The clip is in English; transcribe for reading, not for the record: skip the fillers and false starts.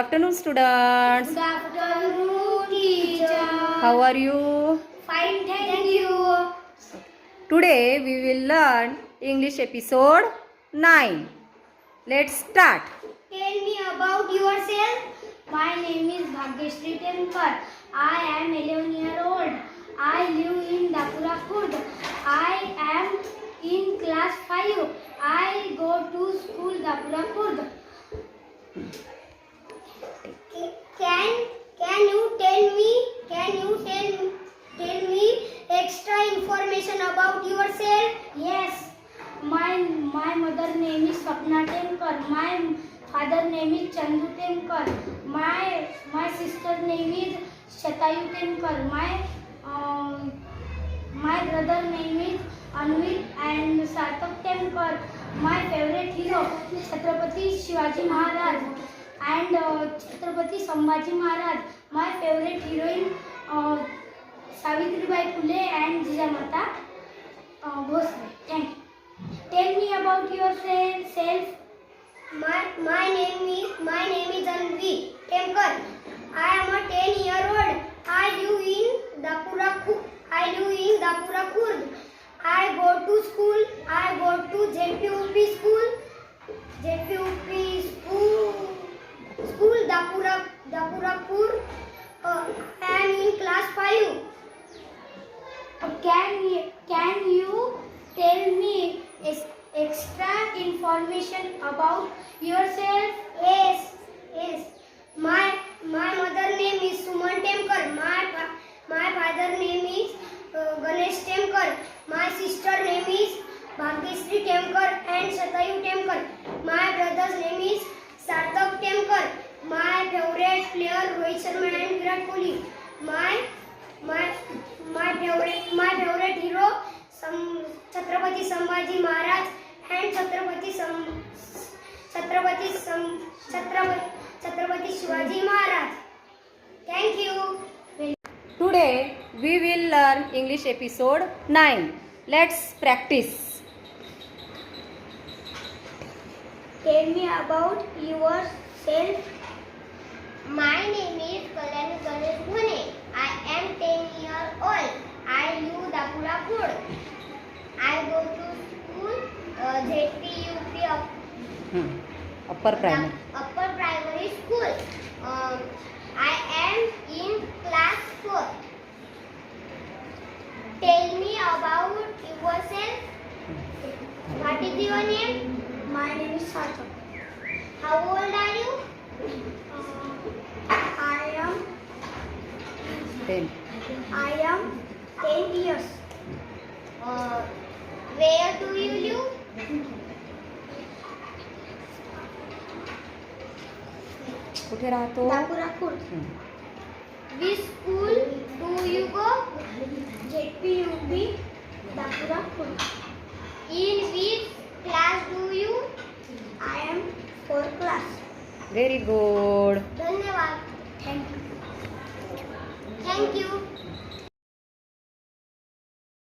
afternoon, students. Good afternoon, teacher. How are you? Fine, thank you. Today we will learn English episode 9. Let's start. Tell me about yourself. My name is Bhagyashree Temkar. I am 11 years old. I live in Dapura Khurd. I am in class 5. I go to school Dapura Khurd. Can you tell me extra information about yourself? Yes. My mother name is Swapna Temkar. My father name is Chandu Temkar. My sister name is Shatayu Temkar. My brother name is Anvit and Sarthak Temkar. My favorite hero Chhatrapati Shivaji Maharaj and Chhatrapati Sambhaji Maharaj. My favorite heroine Savitribai Phule and Jijamata Bhosle. Thank you. Tell me about yourself. My name is Anvi Temkar. I am a 10-year-old. I live in Dapura Khurd. I go to school. I go to JPUP school Dapura Khurd. I am in class 5. Can you tell me extra information about yourself? Yes. My mother name is Suman Temkar. My father name is Ganesh Temkar. My sister name is Bhagyashree Temkar and Shatayu Temkar. My brother's name is Sarthak Temkar. My favorite player Rohit Sharma and Virat Kohli. My favorite hero Chhatrapati Sambhaji Maharaj and Chhatrapati Shivaji Maharaj. Thank you. Today we will learn English episode 9. Let's practice. Tell me about yourself. My name is Kalyani Ganesh Bhune. I am 10 years old. I live Dapura Khurd. I go to school ZPUP Upper primary. Upper Primary School. I am in class 4. Tell me about yourself. What is your name? My name is Sarthak. How old are you? I am 10 years. Where do you live? कुठे राहतो? Dapura Khurd. Which school do you go? JPUP Dapura Khurd. In which class do you? I am 4th class. Very good.